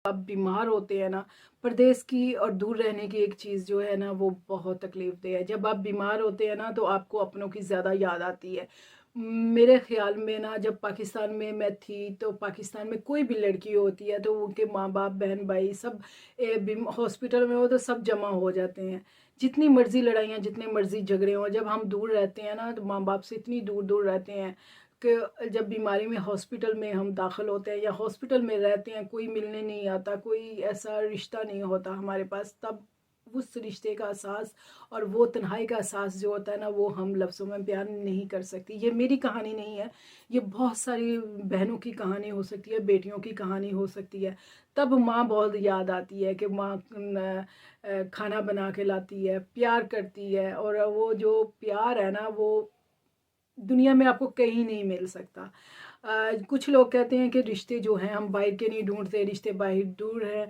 आप बीमार होते हैं ना, परदेश की और दूर रहने की एक चीज़ जो है ना वो बहुत तकलीफ दे है। जब आप बीमार होते हैं ना तो आपको अपनों की ज़्यादा याद आती है। मेरे ख्याल में ना जब पाकिस्तान में मैं थी तो पाकिस्तान में कोई भी लड़की होती है तो उनके माँ बाप बहन भाई सब हॉस्पिटल में हो तो सब जमा हो जाते हैं। जितनी मर्जी लड़ाइयाँ जितने मर्जी झगड़े हों, जब हम दूर रहते हैं ना तो माँ बाप से इतनी दूर दूर रहते हैं कि जब बीमारी में हॉस्पिटल में हम दाखिल होते हैं या हॉस्पिटल में रहते हैं, कोई मिलने नहीं आता, कोई ऐसा रिश्ता नहीं होता हमारे पास, तब उस रिश्ते का एहसास और वो तन्हाई का एहसास जो होता है ना वो हम लफ्ज़ों में बयान नहीं कर सकती। ये मेरी कहानी नहीं है, ये बहुत सारी बहनों की कहानी हो सकती है, बेटियों की कहानी हो सकती है। तब माँ बहुत याद आती है कि माँ खाना बना के लाती है, प्यार करती है, और वो जो प्यार है ना वो दुनिया में आपको कहीं नहीं मिल सकता। कुछ लोग कहते हैं कि रिश्ते जो हैं हम बाहर के नहीं ढूंढते, रिश्ते बाहर दूर हैं।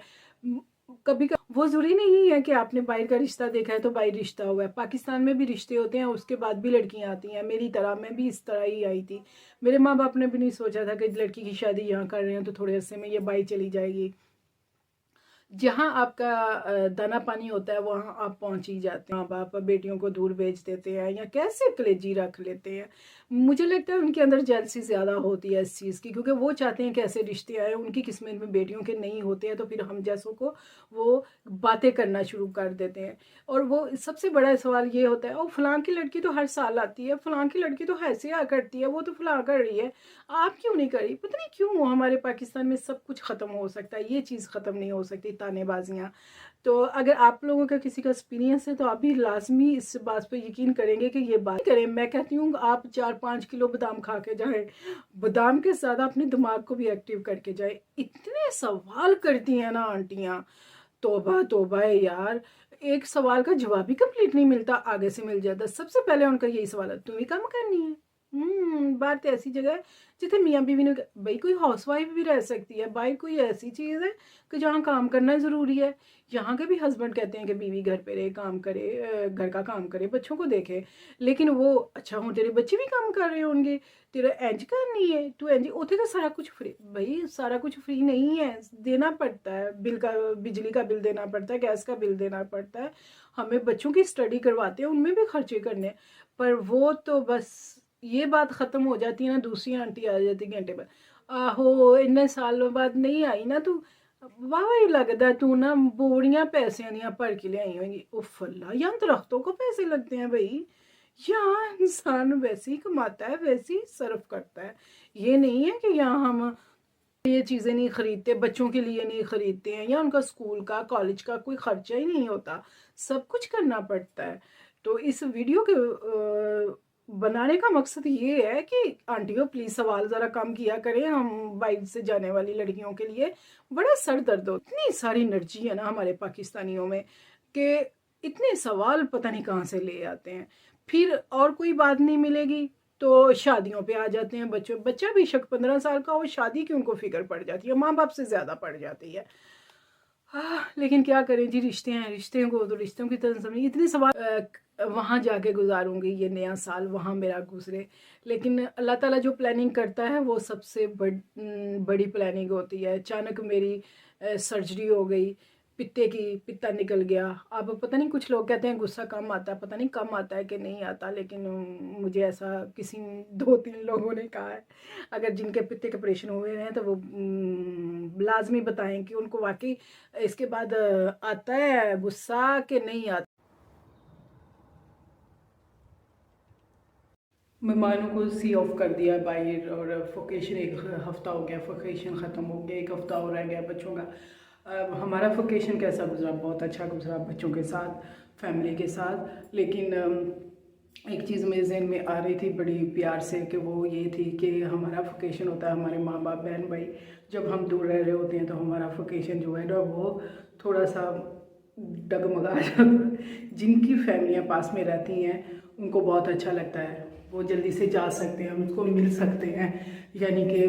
कभी कभी वो ज़रूरी नहीं है कि आपने बाहर का रिश्ता देखा है तो बाहर रिश्ता हुआ है। पाकिस्तान में भी रिश्ते होते हैं, उसके बाद भी लड़कियां आती हैं। मेरी तरह मैं भी इस तरह ही आई थी। मेरे माँ बाप ने भी नहीं सोचा था कि लड़की की शादी यहाँ कर रहे हैं तो थोड़े अरसे में ये बाहर चली जाएगी। जहाँ आपका दाना पानी होता है वहाँ आप पहुँच ही जाते हैं। माँ बाप बेटियों को दूर भेज देते हैं या कैसे कलेजी रख लेते हैं। मुझे लगता है उनके अंदर जेलसी ज़्यादा होती है इस चीज़ की, क्योंकि वो चाहते हैं कि ऐसे रिश्ते आए, उनकी किस्मत में बेटियों के नहीं होते हैं तो फिर हम जैसों को वो बातें करना शुरू कर देते हैं। और वो सबसे बड़ा सवाल ये होता है, ओ फलां की लड़की तो हर साल आती है, फलां की लड़की तो ऐसे आ करती है, वो तो फलां कर रही है, आप क्यों नहीं करी? पता नहीं क्यों हमारे पाकिस्तान में सब कुछ ख़त्म हो सकता है, ये चीज़ ख़त्म नहीं हो सकती, तानेबाजियाँ। तो अगर आप लोगों का किसी का एक्सपीरियंस है तो आप भी लाजमी इस बात पर यकीन करेंगे कि ये बात करें। मैं कहती हूँ आप 4-5 किलो बादाम खा के जाएं, बादाम के साथ अपने दिमाग को भी एक्टिव करके जाएं। इतने सवाल करती हैं ना आंटियाँ, तौबा तौबा है यार। एक सवाल का जवाब ही कंप्लीट नहीं मिलता, आगे से मिल जाता। सबसे पहले उनका यही सवाल है, तुम ही काम करनी है। बात ऐसी जगह है जिथे मियाँ बीवी ने, भाई कोई हाउस वाइफ भी रह सकती है, भाई कोई ऐसी चीज़ है कि जहाँ काम करना ज़रूरी है। यहाँ के भी हस्बैंड कहते हैं कि बीवी घर पे रहे, काम करे, घर का काम करे, बच्चों को देखे। लेकिन वो अच्छा हूँ तेरे बच्चे भी काम कर रहे होंगे, तेरा इंज करनी है, तू इंज उथे तो सारा कुछ फ्री। भाई सारा कुछ फ्री नहीं है, देना पड़ता है। बिल का, बिजली का बिल देना पड़ता है, गैस का बिल देना पड़ता है, हमें बच्चों की स्टडी करवाते हैं उनमें भी खर्चे करने। पर वो तो बस ये बात ख़त्म हो जाती है ना, दूसरी आंटी आ जाती घंटे पर, आहो इन्ने सालों बाद नहीं आई ना तू, वाह ही लगता तू ना बोरियां पैसे दियां भर के ले आई होगी। उफ अल्लाह, यहाँ दरख्तों को पैसे लगते हैं भाई, यहाँ इंसान वैसे ही कमाता है वैसे ही सर्व करता है। ये नहीं है कि यहाँ हम ये चीज़ें नहीं खरीदते, बच्चों के लिए नहीं खरीदते हैं, या उनका स्कूल का कॉलेज का कोई खर्चा ही नहीं होता, सब कुछ करना पड़ता है। तो इस वीडियो के बनाने का मकसद ये है कि आंटियों प्लीज़ सवाल ज़रा कम किया करें। हम बाइक से जाने वाली लड़कियों के लिए बड़ा सर दर्द हो, इतनी सारी एनर्जी है ना हमारे पाकिस्तानियों में कि इतने सवाल पता नहीं कहाँ से ले आते हैं। फिर और कोई बात नहीं मिलेगी तो शादियों पे आ जाते हैं। बच्चों, बच्चा भी शक 15 साल का हो, शादी की उनको फिक्र पड़ जाती है, माँ बाप से ज़्यादा पड़ जाती है। लेकिन क्या करें जी, रिश्ते हैं, रिश्ते को तो रिश्तों की तरह समझ। इतने सवाल वहाँ जाके गुजारूंगी ये नया साल, वहाँ मेरा गुजरे। लेकिन अल्लाह ताला जो प्लानिंग करता है वो सबसे बड़ी प्लानिंग होती है। अचानक मेरी सर्जरी हो गई, पित्ते की, पित्ता निकल गया। अब पता नहीं, कुछ लोग कहते हैं गुस्सा कम आता है, पता नहीं कम आता है कि नहीं आता, लेकिन मुझे ऐसा किसी 2-3 लोगों ने कहा है। अगर जिनके पित्ते के ऑपरेशन हुए हैं तो वो लाजमी बताएं कि उनको वाकई इसके बाद आता है गुस्सा कि नहीं आता। मेहमानों को सी ऑफ कर दिया बाहर, और फोकेशन 1 हफ्ता हो गया, फोकेशन ख़त्म हो गया, 1 हफ्ता और रह गया बच्चों का। हमारा फोकेशन कैसा गुजरा? बहुत अच्छा गुजरा, बच्चों के साथ, फैमिली के साथ। लेकिन एक चीज़ मेरे जहन में आ रही थी बड़ी प्यार से, कि वो ये थी कि हमारा फोकेशन होता है, हमारे माँ बाप बहन भाई जब हम दूर रह रहे होते हैं तो हमारा फोकेशन जो है ना वो थोड़ा सा डगमगा जाता है। जिनकी फैमिलियाँ पास में रहती हैं उनको बहुत अच्छा लगता है, वो जल्दी से जा सकते हैं, उनको मिल सकते हैं। यानी कि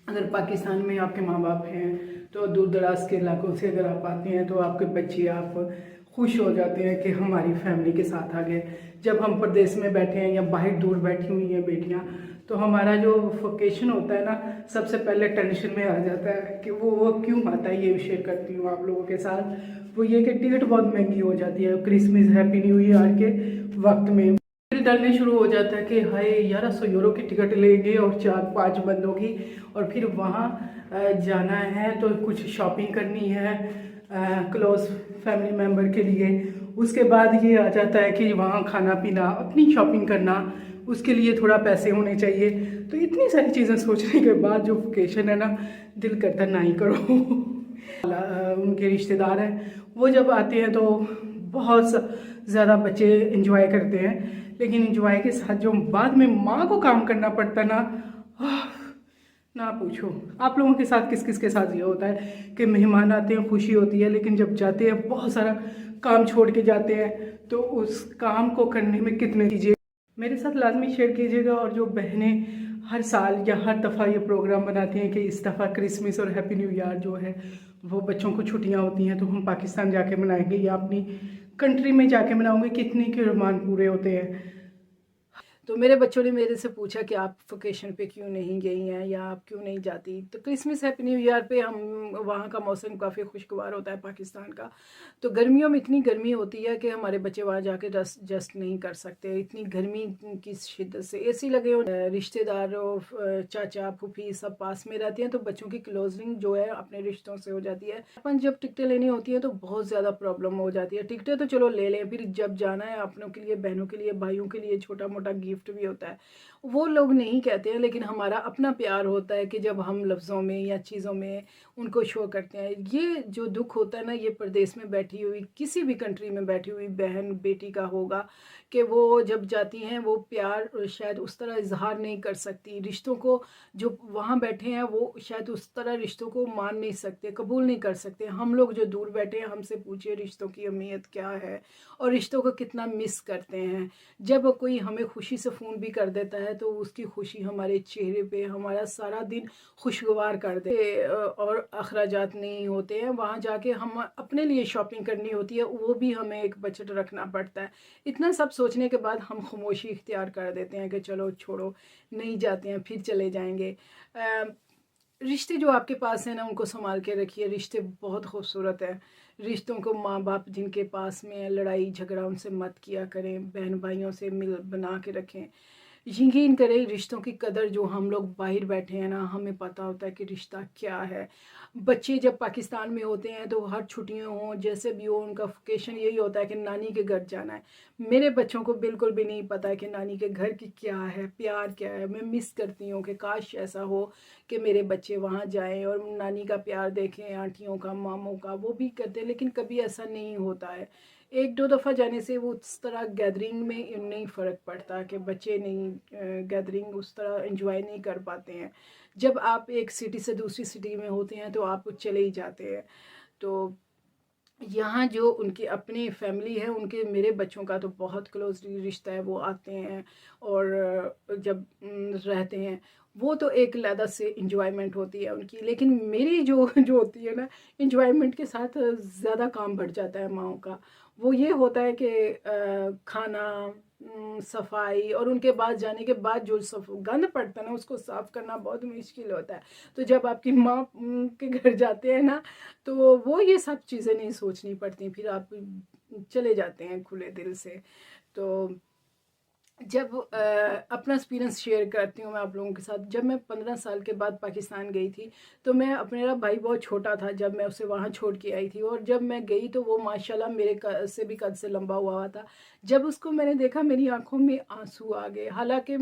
अगर पाकिस्तान में आपके माँ बाप हैं तो दूर दराज के इलाकों से अगर आप आते हैं तो आपके बच्चे, आप खुश हो जाते हैं कि हमारी फैमिली के साथ आ गए। जब हम प्रदेश में बैठे हैं या बाहर दूर बैठी हुई हैं बेटियां, تو ہمارا جو ووکیشن ہوتا ہے نا سب سے پہلے ٹینشن میں آ جاتا ہے کہ وہ کیوں آتا ہے. یہ شیئر کرتی ہوں آپ لوگوں کے ساتھ. وہ یہ کہ ٹکٹ بہت مہنگی ہو جاتی ہے کرسمس ہیپی نیو ایئر کے وقت میں. دل ڈرنے شروع ہو جاتا ہے کہ ہائے 1100 یورو کی ٹکٹ لیں گے اور 4-5 بندوں کی, اور پھر وہاں جانا ہے تو کچھ شاپنگ کرنی ہے کلوز فیملی ممبر کے لیے. اس کے بعد یہ آ جاتا ہے کہ وہاں کھانا پینا, اپنی شاپنگ کرنا, اس کے لیے تھوڑا پیسے ہونے چاہیے. تو اتنی ساری چیزیں سوچنے کے بعد جو ووکیشن ہے نا دل کرتا نہ ہی کرو. ان کے رشتہ دار ہیں وہ جب آتے ہیں تو بہت زیادہ بچے انجوائے کرتے ہیں, لیکن انجوائے کے ساتھ جو بعد میں ماں کو کام کرنا پڑتا نا نہ پوچھو. آپ لوگوں کے ساتھ کس کس کے ساتھ یہ ہوتا ہے کہ مہمان آتے ہیں خوشی ہوتی ہے, لیکن جب جاتے ہیں بہت سارا کام چھوڑ کے جاتے ہیں تو اس کام کو کرنے میں کتنے کیجیے. میرے ساتھ لازمی شیئر کیجیے گا. اور جو بہنیں ہر سال یا ہر دفعہ یہ پروگرام بناتی ہیں کہ اس دفعہ کرسمس اور ہیپی نیو ایئر جو ہے وہ بچوں کو چھٹیاں ہوتی ہیں تو ہم پاکستان جا کے منائیں گے یا اپنی کنٹری میں جا کے مناؤں گے, کتنے کے ارمان پورے ہوتے ہیں. تو میرے بچوں نے میرے سے پوچھا کہ آپ ووکیشن پہ کیوں نہیں گئی ہیں یا آپ کیوں نہیں جاتی. تو کرسمس ہیپی نیو ایئر پہ ہم وہاں کا موسم کافی خوشگوار ہوتا ہے پاکستان کا. تو گرمیوں میں اتنی گرمی ہوتی ہے کہ ہمارے بچے وہاں جا کے جسٹ نہیں کر سکتے, اتنی گرمی کی شدت سے. اے سی لگے ہوئے, رشتہ دار چاچا پھوپھی سب پاس میں رہتے ہیں تو بچوں کی کلوزنگ جو ہے اپنے رشتوں سے ہو جاتی ہے. اپن جب ٹکٹیں لینی ہوتی ہیں تو بہت زیادہ پرابلم ہو جاتی ہے. ٹکٹیں تو چلو لے لیں, پھر جب جانا ہے اپنوں کے لیے, بہنوں کے لیے, بھائیوں کے لیے چھوٹا موٹا گفٹ بھی ہوتا ہے, وہ لوگ نہیں کہتے ہیں. لیکن ہمارا اپنا پیار ہوتا ہے کہ جب ہم لفظوں میں یا چیزوں میں ان کو شو کرتے ہیں. یہ جو دکھ ہوتا ہے نا یہ پردیس میں بیٹھی ہوئی کسی بھی کنٹری میں بیٹھی ہوئی بہن بیٹی کا ہوگا کہ وہ جب جاتی ہیں وہ پیار شاید اس طرح اظہار نہیں کر سکتی. رشتوں کو جو وہاں بیٹھے ہیں وہ شاید اس طرح رشتوں کو مان نہیں سکتے, قبول نہیں کر سکتے. ہم لوگ جو دور بیٹھے ہیں ہم سے پوچھئے رشتوں کی اہمیت کیا ہے اور رشتوں کو کتنا مس کرتے ہیں. جب کوئی ہمیں خوشی سے فون بھی کر دیتا ہے تو اس کی خوشی ہمارے چہرے پہ ہمارا سارا دن خوشگوار کر دے. اور اخراجات نہیں ہوتے ہیں وہاں جا کے, ہم اپنے لیے شاپنگ کرنی ہوتی ہے وہ بھی ہمیں ایک بجٹ رکھنا پڑتا ہے. اتنا سب سوچنے کے بعد ہم خاموشی اختیار کر دیتے ہیں کہ چلو چھوڑو نہیں جاتے ہیں, پھر چلے جائیں گے. رشتے جو آپ کے پاس ہیں نا ان کو سنبھال کے رکھیے. رشتے بہت خوبصورت ہیں. رشتوں کو ماں باپ جن کے پاس میں لڑائی جھگڑا ان سے مت کیا کریں, بہن بھائیوں سے مل بنا کے رکھیں. یقین کریں رشتوں کی قدر جو ہم لوگ باہر بیٹھے ہیں نا ہمیں پتہ ہوتا ہے کہ رشتہ کیا ہے. بچے جب پاکستان میں ہوتے ہیں تو ہر چھٹیاں ہوں جیسے بھی ہو ان کا ووکیشن یہی ہوتا ہے کہ نانی کے گھر جانا ہے. میرے بچوں کو بالکل بھی نہیں پتہ ہے کہ نانی کے گھر کی کیا ہے, پیار کیا ہے. میں مس کرتی ہوں کہ کاش ایسا ہو کہ میرے بچے وہاں جائیں اور نانی کا پیار دیکھیں, آنٹیوں کا, ماموں کا, وہ بھی کرتے ہیں. لیکن کبھی ایسا نہیں ہوتا ہے. ایک دو دفعہ جانے سے وہ اس طرح گیدرنگ میں نہیں فرق پڑتا کہ بچے نہیں گیدرنگ اس طرح انجوائے نہیں کر پاتے ہیں. جب آپ ایک سٹی سے دوسری سٹی میں ہوتے ہیں تو آپ چلے ہی جاتے ہیں. تو یہاں جو ان کی اپنی فیملی ہے ان کے میرے بچوں کا تو بہت کلوز رشتہ ہے. وہ آتے ہیں اور جب رہتے ہیں وہ تو ایک علیحدہ سے انجوائمنٹ ہوتی ہے ان کی. لیکن میری جو ہوتی ہے نا انجوائمنٹ کے ساتھ زیادہ کام بڑھ جاتا ہے ماؤں کا. وہ یہ ہوتا ہے کہ کھانا, صفائی, اور ان کے بعد جانے کے بعد جو گند پڑتا ہے نا اس کو صاف کرنا بہت مشکل ہوتا ہے. تو جب آپ کی ماں کے گھر جاتے ہیں نا تو وہ یہ سب چیزیں نہیں سوچنی پڑتی, پھر آپ چلے جاتے ہیں کھلے دل سے. تو جب اپنا ایکسپیرینس شیئر کرتی ہوں میں آپ لوگوں کے ساتھ. جب میں 15 سال کے بعد پاکستان گئی تھی تو میرا بھائی بہت چھوٹا تھا جب میں اسے وہاں چھوڑ کے آئی تھی, اور جب میں گئی تو وہ ماشاءاللہ میرے سے بھی قد سے لمبا ہوا تھا. جب اس کو میں نے دیکھا میری آنکھوں میں آنسو آ گئے. حالانکہ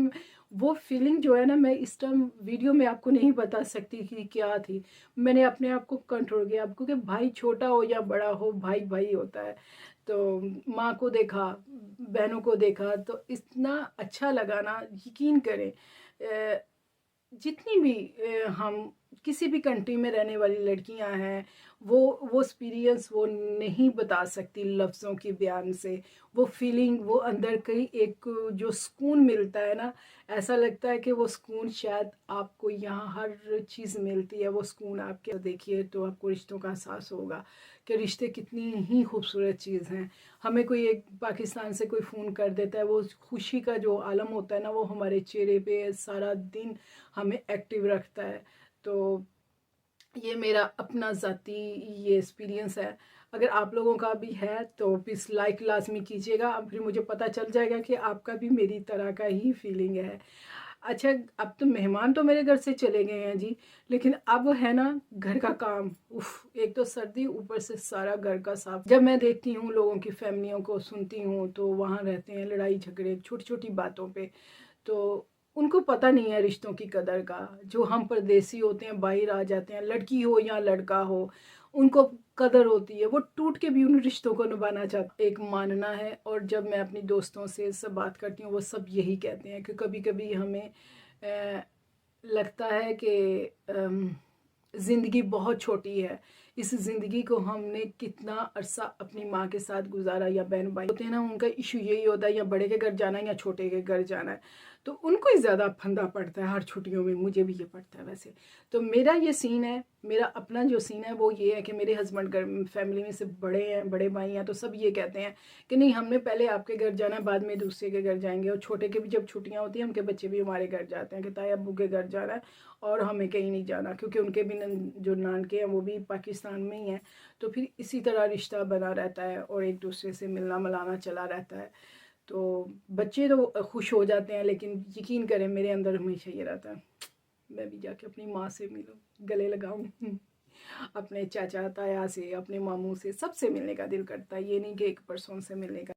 وہ فیلنگ جو ہے نا میں اس ٹائم ویڈیو میں آپ کو نہیں بتا سکتی کہ کیا تھی. میں نے اپنے آپ کو کنٹرول کیا, کیونکہ بھائی چھوٹا ہو یا بڑا ہو بھائی بھائی ہوتا ہے. تو ماں کو دیکھا, بہنوں کو دیکھا تو اتنا اچھا لگا نا. یقین کریں جتنی بھی ہم किसी भी कंट्री में रहने वाली लड़कियां हैं, वो एक्सपीरियंस वो नहीं बता सकती लफ्ज़ों की बयान से। वो फीलिंग, वो अंदर कहीं एक जो सुकून मिलता है ना, ऐसा लगता है कि वो सुकून शायद आपको यहाँ हर चीज़ मिलती है। वो सुकून आपके देखिए तो आपको रिश्तों का एहसास होगा कि रिश्ते कितनी ही खूबसूरत चीज़ हैं। हमें कोई एक पाकिस्तान से कोई फ़ोन कर देता है, वो खुशी का जो आलम होता है ना, वो हमारे चेहरे पे सारा दिन हमें एक्टिव रखता है। तो ये मेरा अपना ज़ाती ये एक्सपीरियंस है। अगर आप लोगों का भी है तो प्लीज़ लाइक लाज़मी कीजिएगा, फिर मुझे पता चल जाएगा कि आपका भी मेरी तरह का ही फीलिंग है। अच्छा, अब तो मेहमान तो मेरे घर से चले गए हैं जी, लेकिन अब है ना घर का काम, उफ़! एक तो सर्दी, ऊपर से सारा घर का साफ। जब मैं देखती हूँ लोगों की फैमिलियों को, सुनती हूँ, तो वहाँ रहते हैं लड़ाई झगड़े छोटी-छोटी बातों पे। तो उनको पता नहीं है रिश्तों की कदर का। जो हम परदेसी होते हैं, बाहर आ जाते हैं, लड़की हो या लड़का हो, उनको कदर होती है। वो टूट के भी उन रिश्तों को निभाना चाहते, एक मानना है। और जब मैं अपनी दोस्तों से सब बात करती हूँ, वो सब यही कहते हैं कि कभी-कभी हमें लगता है कि ज़िंदगी बहुत छोटी है। इस ज़िंदगी को हमने कितना अरसा अपनी माँ के साथ गुजारा, या बहन भाई होते हैं ना, उनका इशू यही होता है या बड़े के घर जाना है या छोटे के घर जाना है। तो उनको ही ज़्यादा फंदा पड़ता है हर छुट्टियों में, मुझे भी ये पड़ता है वैसे। तो मेरा ये सीन है, मेरा अपना जो सीन है वो ये है कि मेरे हस्बैंड घर फैमिली में से बड़े हैं, बड़े भाई हैं, तो सब ये कहते हैं कि नहीं, हमने पहले आपके घर जाना है, बाद में दूसरे के घर जाएंगे। और छोटे के भी जब छुट्टियां होती हैं, उनके बच्चे भी हमारे घर जाते हैं कि ताया अब्बू के घर जाना है और हमें कहीं नहीं जाना, क्योंकि उनके भी जो नानके हैं वो भी पाकिस्तान में ही हैं। तो फिर इसी तरह रिश्ता बना रहता है और एक दूसरे से मिलना मिलाना चला रहता है। तो बच्चे तो खुश हो जाते हैं, लेकिन यकीन करें मेरे अंदर हमेशा ये रहता है, मैं भी जाके अपनी माँ से मिलूं, गले लगाऊं। अपने चाचा ताया से, अपने मामू से, सबसे मिलने का दिल करता है। ये नहीं कि एक पर्सन से मिलने का।